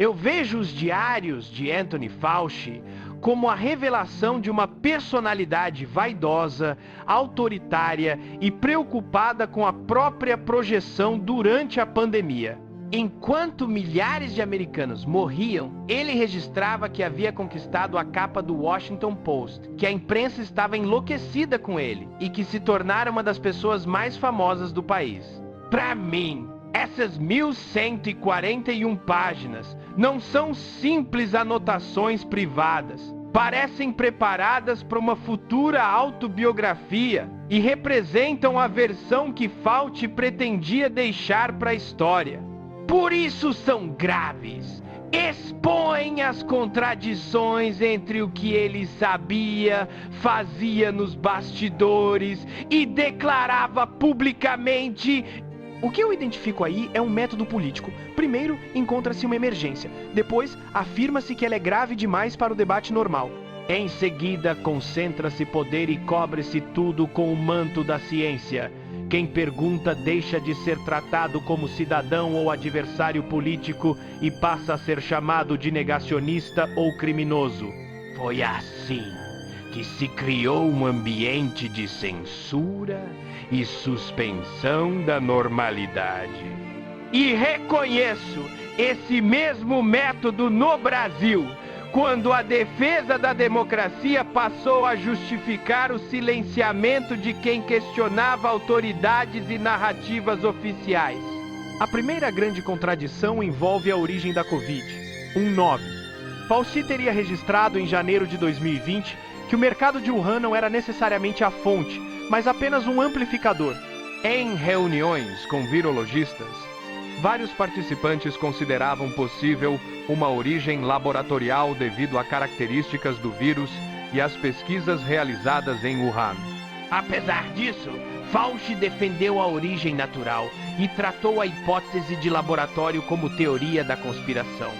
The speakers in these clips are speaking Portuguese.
Eu vejo os diários de Anthony Fauci como a revelação de uma personalidade vaidosa, autoritária e preocupada com a própria projeção durante a pandemia. Enquanto milhares de americanos morriam, ele registrava que havia conquistado a capa do Washington Post, que a imprensa estava enlouquecida com ele e que se tornara uma das pessoas mais famosas do país. Para mim, essas 1.141 páginas não são simples anotações privadas. Parecem preparadas para uma futura autobiografia e representam a versão que Fauci pretendia deixar para a história. Por isso são graves. Expõem as contradições entre o que ele sabia, fazia nos bastidores e declarava publicamente. O que eu identifico aí é um método político. Primeiro, encontra-se uma emergência. Depois, afirma-se que ela é grave demais para o debate normal. Em seguida, concentra-se poder e cobre-se tudo com o manto da ciência. Quem pergunta deixa de ser tratado como cidadão ou adversário político e passa a ser chamado de negacionista ou criminoso. Foi assim que se criou um ambiente de censura e suspensão da normalidade. E reconheço esse mesmo método no Brasil, quando a defesa da democracia passou a justificar o silenciamento de quem questionava autoridades e narrativas oficiais. A primeira grande contradição envolve a origem da Covid. 9. Fauci teria registrado em janeiro de 2020 que o mercado de Wuhan não era necessariamente a fonte, mas apenas um amplificador. Em reuniões com virologistas, vários participantes consideravam possível uma origem laboratorial devido a características do vírus e às pesquisas realizadas em Wuhan. Apesar disso, Fauci defendeu a origem natural e tratou a hipótese de laboratório como teoria da conspiração.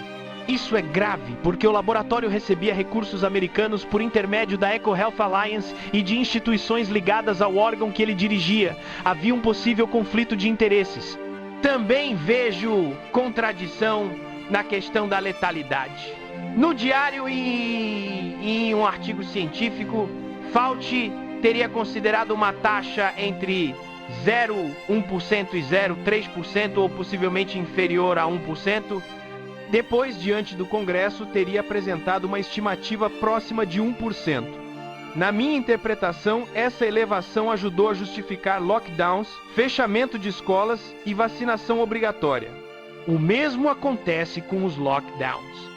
Isso é grave porque o laboratório recebia recursos americanos por intermédio da EcoHealth Alliance e de instituições ligadas ao órgão que ele dirigia. Havia um possível conflito de interesses. Também vejo contradição na questão da letalidade. No diário e em um artigo científico, Fauci teria considerado uma taxa entre 0,1% e 0,3% ou possivelmente inferior a 1%. Depois, diante do Congresso, teria apresentado uma estimativa próxima de 1%. Na minha interpretação, essa elevação ajudou a justificar lockdowns, fechamento de escolas e vacinação obrigatória. O mesmo acontece com os lockdowns.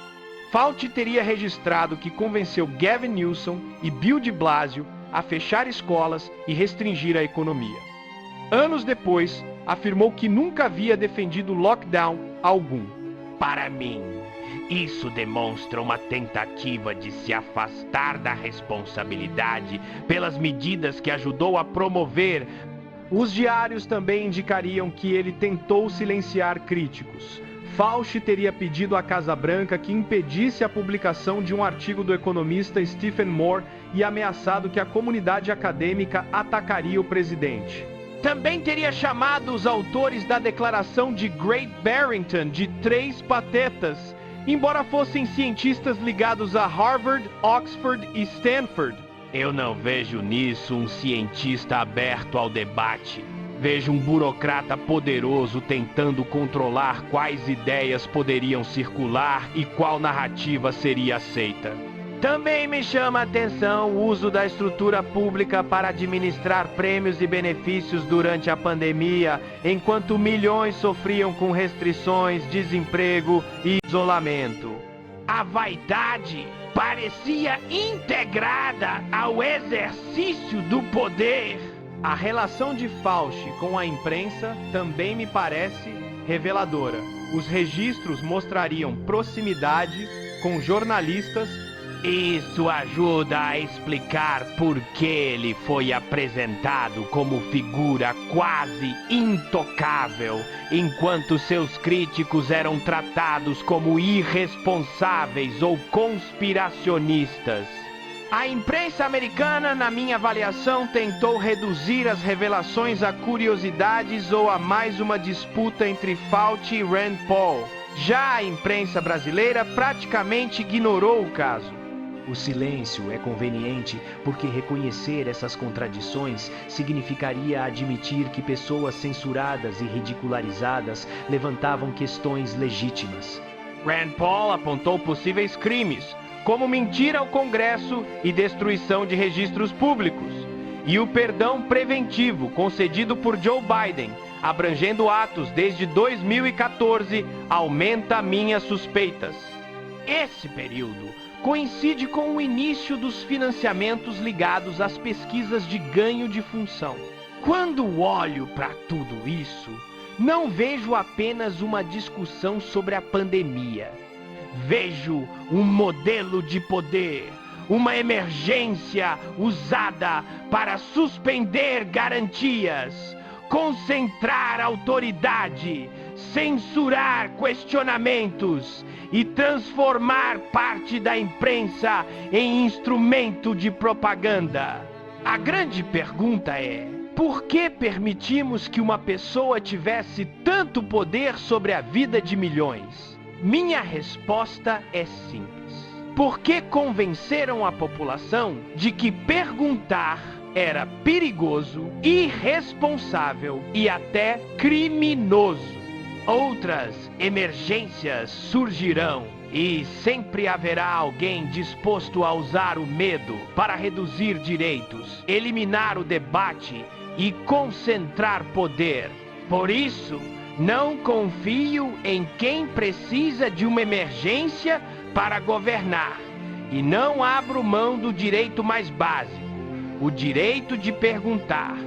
Fauci teria registrado que convenceu Gavin Newsom e Bill de Blasio a fechar escolas e restringir a economia. Anos depois, afirmou que nunca havia defendido lockdown algum. Para mim, isso demonstra uma tentativa de se afastar da responsabilidade pelas medidas que ajudou a promover. Os diários também indicariam que ele tentou silenciar críticos. Fauci teria pedido à Casa Branca que impedisse a publicação de um artigo do economista Stephen Moore e ameaçado que a comunidade acadêmica atacaria o presidente. Também teria chamado os autores da declaração de Great Barrington de três patetas, embora fossem cientistas ligados a Harvard, Oxford e Stanford. Eu não vejo nisso um cientista aberto ao debate. Vejo um burocrata poderoso tentando controlar quais ideias poderiam circular e qual narrativa seria aceita. Também me chama a atenção o uso da estrutura pública para administrar prêmios e benefícios durante a pandemia, enquanto milhões sofriam com restrições, desemprego e isolamento. A vaidade parecia integrada ao exercício do poder. A relação de Fauci com a imprensa também me parece reveladora. Os registros mostrariam proximidade com jornalistas. Isso ajuda a explicar por que ele foi apresentado como figura quase intocável, enquanto seus críticos eram tratados como irresponsáveis ou conspiracionistas. A imprensa americana, na minha avaliação, tentou reduzir as revelações a curiosidades ou a mais uma disputa entre Fauci e Rand Paul. Já a imprensa brasileira praticamente ignorou o caso. O silêncio é conveniente porque reconhecer essas contradições significaria admitir que pessoas censuradas e ridicularizadas levantavam questões legítimas. Rand Paul apontou possíveis crimes, como mentir ao Congresso e destruição de registros públicos, e o perdão preventivo concedido por Joe Biden, abrangendo atos desde 2014, aumenta minhas suspeitas. Esse período coincide com o início dos financiamentos ligados às pesquisas de ganho de função. Quando olho para tudo isso, não vejo apenas uma discussão sobre a pandemia. Vejo um modelo de poder, uma emergência usada para suspender garantias, concentrar autoridade, censurar questionamentos e transformar parte da imprensa em instrumento de propaganda. A grande pergunta é: por que permitimos que uma pessoa tivesse tanto poder sobre a vida de milhões? Minha resposta é simples. Por que convenceram a população de que perguntar era perigoso, irresponsável e até criminoso? Outras emergências surgirão e sempre haverá alguém disposto a usar o medo para reduzir direitos, eliminar o debate e concentrar poder. Por isso, não confio em quem precisa de uma emergência para governar e não abro mão do direito mais básico, o direito de perguntar.